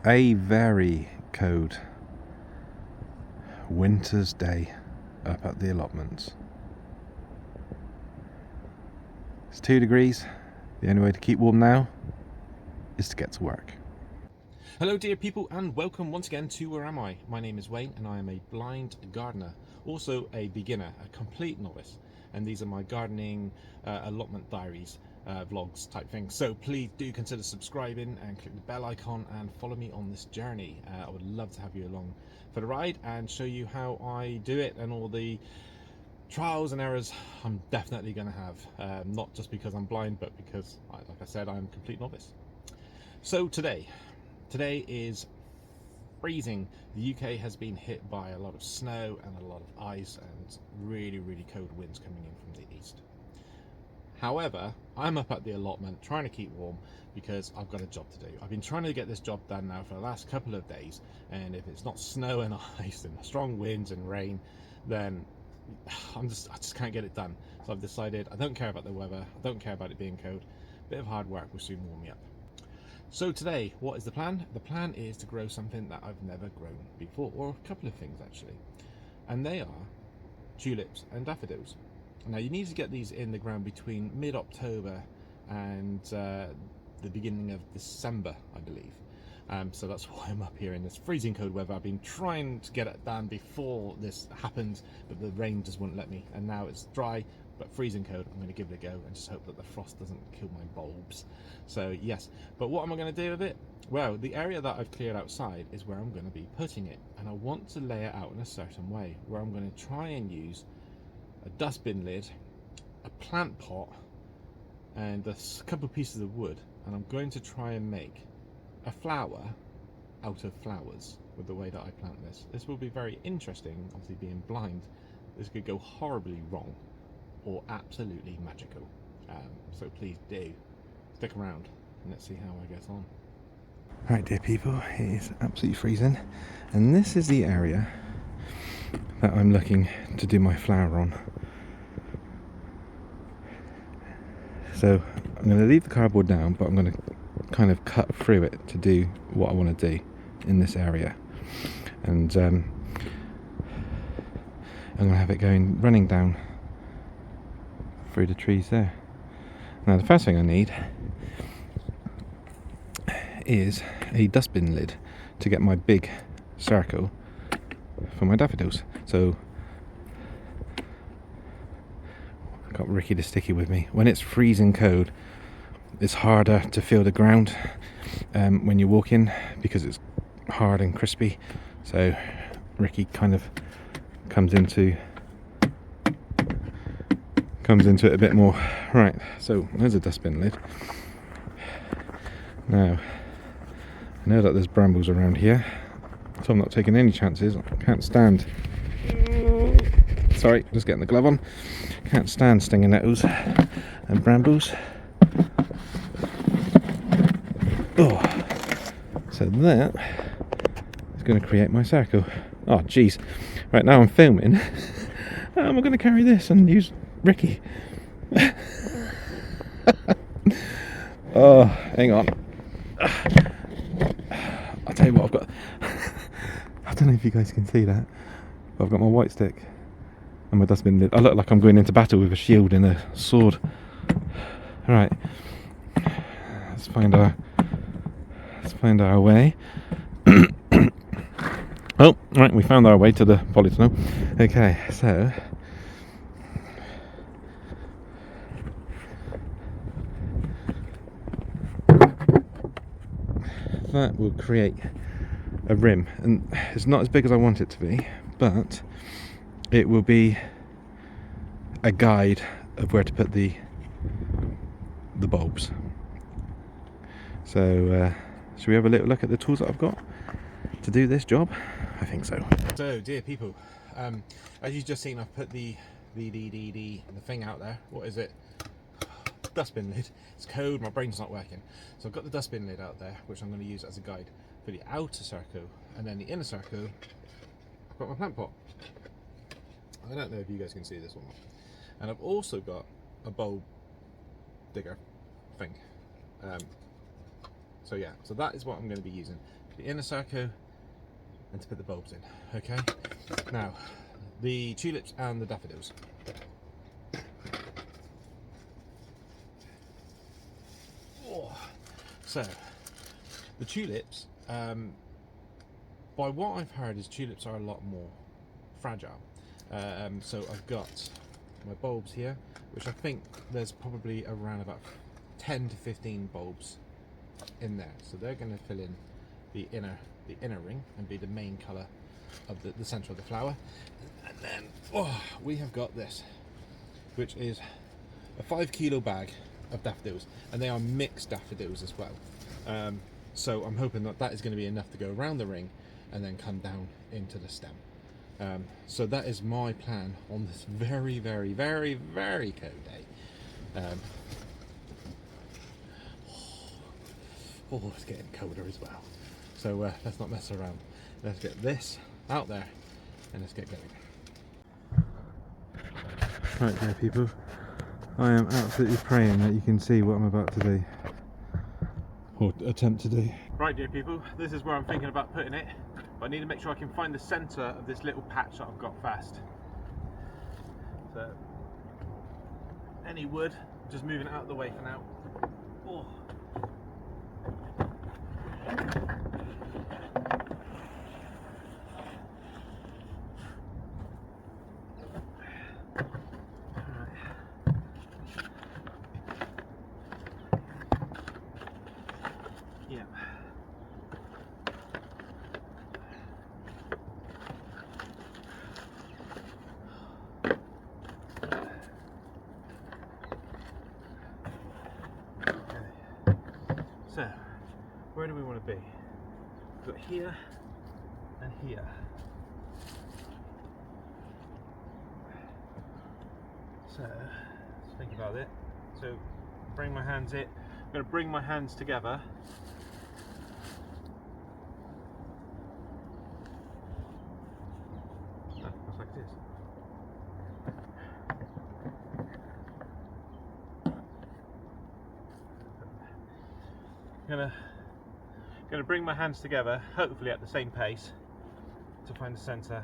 A very cold winter's day up at the allotments. It's 2 degrees. The only way to keep warm now is to get to work. Hello dear people, and welcome once again to Where Am I? My name is Wayne and I am a blind gardener, also a beginner, a complete novice, and these are my gardening allotment diaries, vlogs type things. So please do consider subscribing and click the bell icon and follow me on this journey. I would love to have you along for the ride and show you how I do it and all the trials and errors I'm definitely going to have, not just because I'm blind, but because, like I said, I'm a complete novice. So today is freezing. The UK has been hit by a lot of snow and a lot of ice and really cold winds coming in from the east. However, I'm up at the allotment trying to keep warm because I've got a job to do. I've been trying to get this job done now for the last couple of days, and if it's not snow and ice and strong winds and rain, then I just can't get it done. So I've decided I don't care about the weather, I don't care about it being cold. A bit of hard work will soon warm me up. So today, what is the plan? The plan is to grow something that I've never grown before, or a couple of things actually, and they are tulips and daffodils. Now you need to get these in the ground between mid-October and the beginning of December, I believe. So that's why I'm up here in this freezing cold weather. I've been trying to get it done before this happened, but the rain just wouldn't let me, and now it's dry but freezing cold. I'm going to give it a go and just hope that the frost doesn't kill my bulbs. So yes, but what am I going to do with it? Well, the area that I've cleared outside is where I'm going to be putting it, and I want to lay it out in a certain way where I'm going to try and use a dustbin lid, a plant pot, and a couple of pieces of wood, and I'm going to try and make a flower out of flowers with the way that I plant this. This will be very interesting. Obviously, being blind, this could go horribly wrong or absolutely magical. So please do stick around and let's see how I get on. Right, dear people, it is absolutely freezing, and this is the area that I'm looking to do my flower on. So I'm going to leave the cardboard down, but I'm going to kind of cut through it to do what I want to do in this area, and I'm going to have it running down through the trees there. Now the first thing I need is a dustbin lid to get my big circle for my daffodils. So I've got Ricky the sticky with me. When it's freezing cold, it's harder to feel the ground when you're walking because it's hard and crispy. So Ricky kind of comes into it a bit more. Right, so there's a dustbin lid. Now I know that there's brambles around here, so I'm not taking any chances. I can't stand, sorry, just getting the glove on. Can't stand stinging nettles and brambles. Oh, so that is going to create my circle. Oh jeez, right now I'm filming. How am I going to carry this and use Ricky? Oh, hang on. I'll tell you what, I've got. I don't know if you guys can see that, but I've got my white stick and my dustbin lid. I look like I'm going into battle with a shield and a sword. Right, let's find our way. Oh, right, we found our way to the polytunnel. Okay, so that will create a rim, and it's not as big as I want it to be, but it will be a guide of where to put the bulbs. So should we have a little look at the tools that I've got to do this job? I think so. So dear people, as you've just seen, I've put the thing out there. What is it? Dustbin lid. It's cold, my brain's not working. So I've got the dustbin lid out there, which I'm going to use as a guide for the outer circle, and then the inner circle, I've got my plant pot. I don't know if you guys can see this or not. And I've also got a bulb digger thing. So yeah, so that is what I'm going to be using. the inner circle, and to put the bulbs in. Okay, now the tulips and the daffodils. So the tulips, by what I've heard, is tulips are a lot more fragile. So I've got my bulbs here, which I think there's probably around about 10 to 15 bulbs in there. So they're going to fill in the inner ring and be the main colour of the centre of the flower. And then we have got this, which is a 5 kilo bag of daffodils, and they are mixed daffodils as well. So I'm hoping that is going to be enough to go around the ring and then come down into the stem. So that is my plan on this very, very, very, very cold day. It's getting colder as well. So let's not mess around. Let's get this out there and let's get going. Right there, people. I am absolutely praying that you can see what I'm about to do, or attempt to do. Right, dear people, this is where I'm thinking about putting it, but I need to make sure I can find the centre of this little patch that I've got first. So, any wood, just moving it out of the way for now. Oh. Yeah. So, where do we want to be? We've got here and here. So, let's think about it. So, bring my hands in. I'm going to bring my hands together. That's like this. I'm gonna bring my hands together, hopefully at the same pace, to find the centre,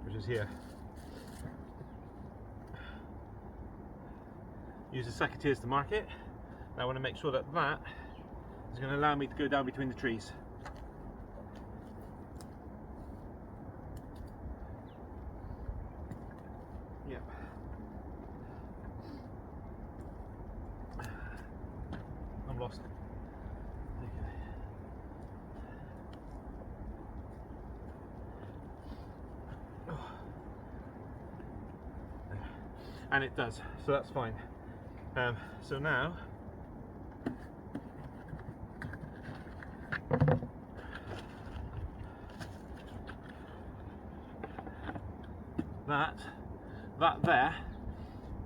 which is here. Use the secateurs to mark it. Now I want to make sure that is going to allow me to go down between the trees. Yep. I'm lost. Okay. Oh. There. And it does, so that's fine. So now that there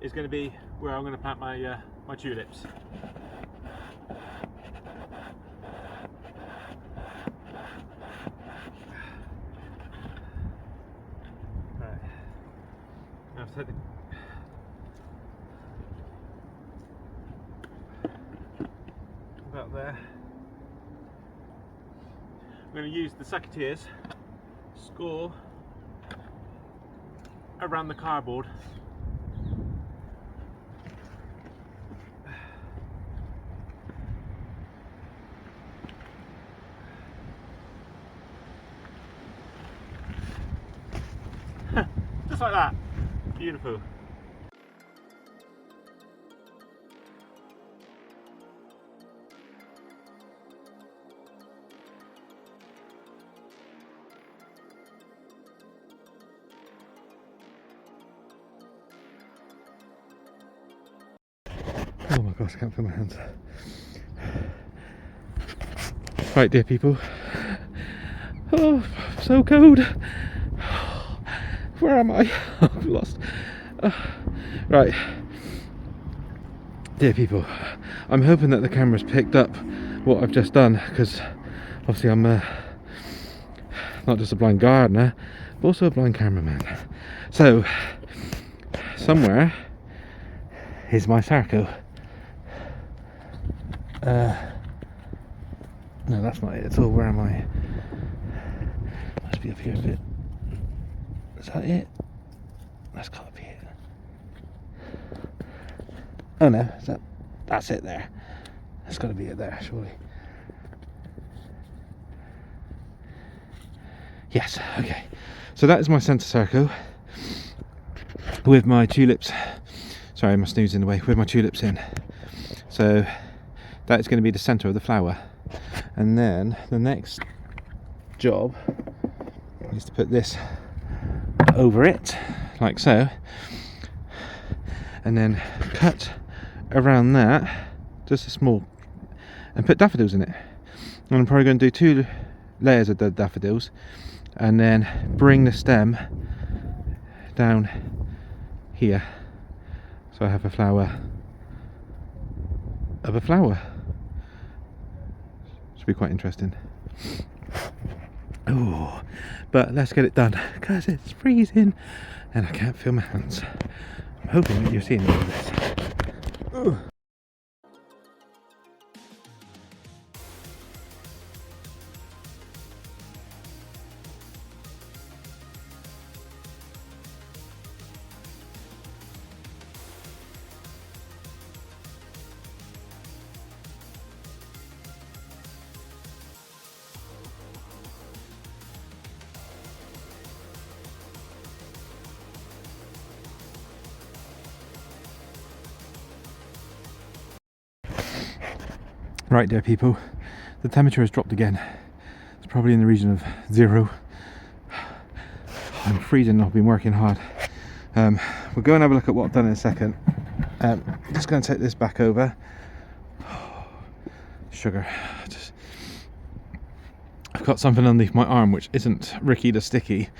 is going to be where I'm going to plant my my tulips. Right. Now to take about there. I'm going to use the secateurs, score around the cardboard. Just like that. Beautiful. Oh my gosh, I can't feel my hands. Right, dear people. Oh, so cold. Where am I? I'm lost. Right. Dear people, I'm hoping that the camera's picked up what I've just done, because obviously I'm not just a blind gardener, but also a blind cameraman. So, somewhere is my circle. No, that's not it at all. Where am I? Must be up here a bit. Is that it? That's gotta be it. Oh no, that's it there. That's gotta be it there, surely. Yes, okay. So that is my centre circle with my tulips. Sorry, my snooze in the way. With my tulips in. So that is going to be the centre of the flower. And then the next job is to put this over it, like so. And then cut around that, just a small, and put daffodils in it. And I'm probably going to do 2 layers of the daffodils, and then bring the stem down here, so I have a flower of a flower. Should be quite interesting. Oh, but let's get it done because it's freezing and I can't feel my hands. I'm hoping that you're seeing all of this. Ugh. Right, dear people, the temperature has dropped again. It's probably in the region of 0. I'm freezing and I've been working hard. We'll go and have a look at what I've done in a second. Just going to take this back over. Sugar. I've got something underneath my arm which isn't Ricky the Sticky.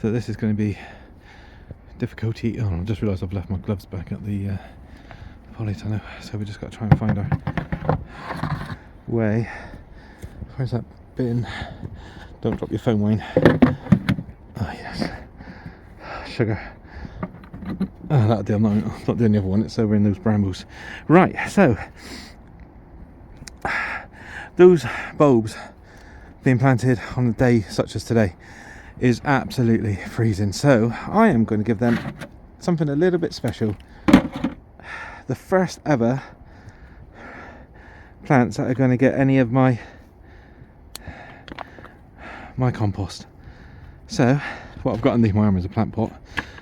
So this is going to be difficulty. Oh, I just realised I've left my gloves back at the polytunnel, so we just got to try and find our way. Where's that bin? Don't drop your phone, Wayne. Oh yes, sugar. Oh, that'll do. I'm not doing the other one. It's over in those brambles. Right, so those bulbs being planted on a day such as today is absolutely freezing. So I am going to give them something a little bit special. The first ever plants that are going to get any of my compost. So what I've got underneath my arm is a plant pot,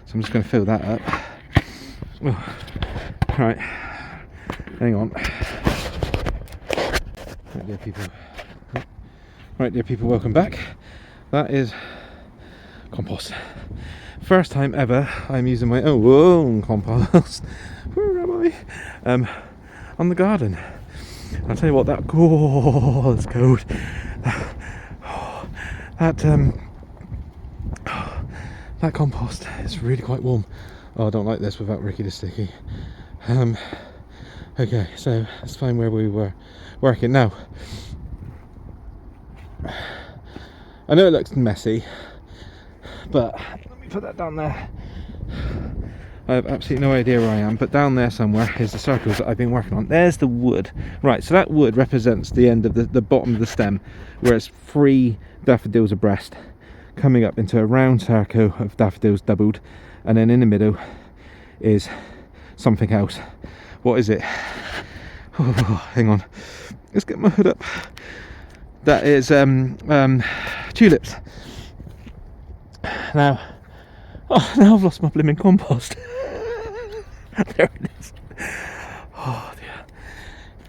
so I'm just going to fill that up. Oh, right, hang on. Right, dear people, welcome back. That is compost. First time ever I'm using my own compost. Where am I? On the garden. I'll tell you what, that that's cold. That compost is really quite warm. Oh, I don't like this without Ricky the Sticky. Okay, so let's find where we were working now. I know it looks messy, but let me put that down there. I have absolutely no idea where I am, but down there somewhere is the circles that I've been working on. There's the wood. Right, so that wood represents the end of the bottom of the stem, where it's 3 daffodils abreast, coming up into a round circle of daffodils doubled, and then in the middle is something else. What is it? Oh, hang on. Let's get my hood up. That is tulips. Now I've lost my blimmin' compost. There it is. Oh dear.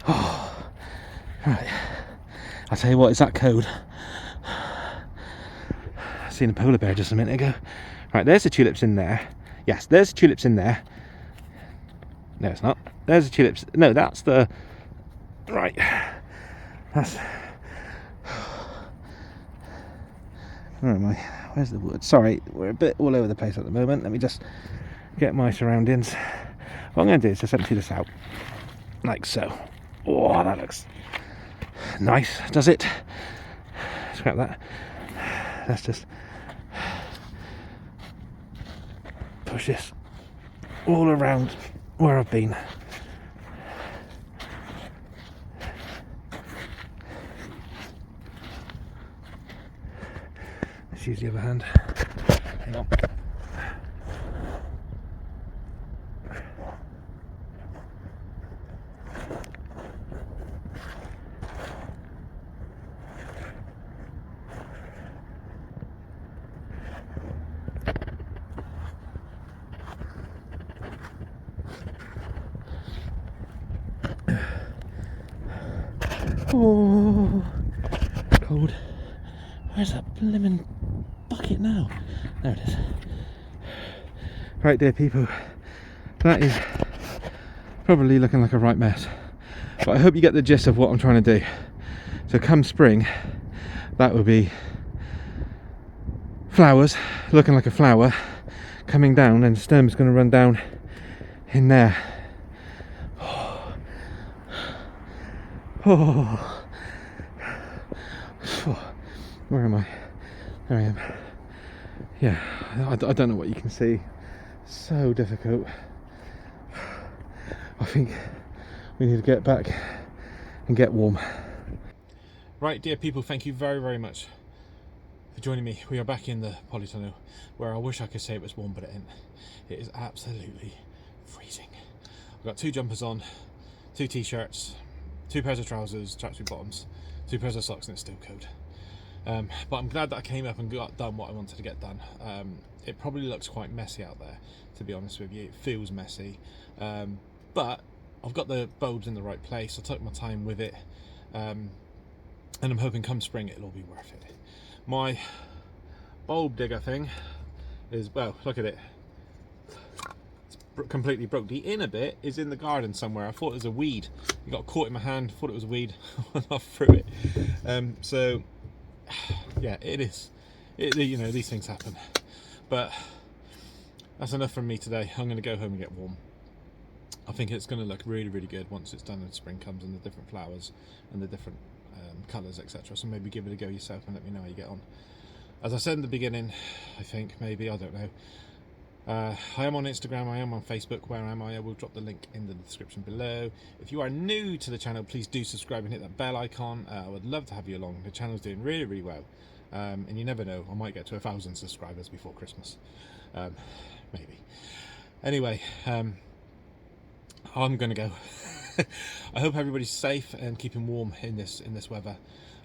Oh, right. I'll tell you what, is that code? I seen a polar bear just a minute ago. Right, there's the tulips in there. Yes, there's the tulips in there. No, it's not. There's the tulips. No, that's the. Right. That's. Where am I? Where's the wood? Sorry, we're a bit all over the place at the moment. Let me just get my surroundings. What I'm going to do is just empty this out. Like so. Oh, that looks nice, does it? Scrap that. Let's just push this all around where I've been. Let's use the other hand. Hang on. Oh, cold. Where's that blimmin' bucket now? There it is. Right, dear people, that is probably looking like a right mess, but I hope you get the gist of what I'm trying to do. So come spring, that will be flowers looking like a flower coming down, and the stem's going to run down in there. Oh. Where am I? There I am. Yeah, I don't know what you can see. So difficult. I think we need to get back and get warm. Right, dear people, thank you very, very much for joining me. We are back in the polytunnel, where I wish I could say it was warm, but it ain't. It is absolutely freezing. I've got 2 jumpers on, 2 t-shirts, 2 pairs of trousers, tracksuit bottoms, 2 pairs of socks, and it's still cold. But I'm glad that I came up and got done what I wanted to get done. It probably looks quite messy out there, to be honest with you. It feels messy, but I've got the bulbs in the right place. I took my time with it, and I'm hoping come spring it'll all be worth it. My bulb digger thing is, well, look at it. It's completely broke. The inner bit is in the garden somewhere. I thought it was a weed. It got caught in my hand, thought it was a weed, went off through it. So yeah, it is. You know, these things happen. But that's enough from me today. I'm going to go home and get warm. I think it's going to look really, really good once it's done and spring comes and the different flowers and the different colours, etc. So maybe give it a go yourself and let me know how you get on. As I said in the beginning, I think, maybe, I don't know. I am on Instagram, I am on Facebook. Where am I? I will drop the link in the description below. If you are new to the channel, please do subscribe and hit that bell icon. I would love to have you along. The channel's doing really, really well. And you never know, I might get to 1,000 subscribers before Christmas. Maybe. Anyway, I'm going to go. I hope everybody's safe and keeping warm in this weather.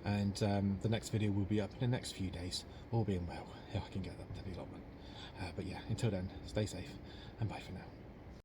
And the next video will be up in the next few days, all being well. Yeah, I can get up to the allotment. But yeah, until then, stay safe and bye for now.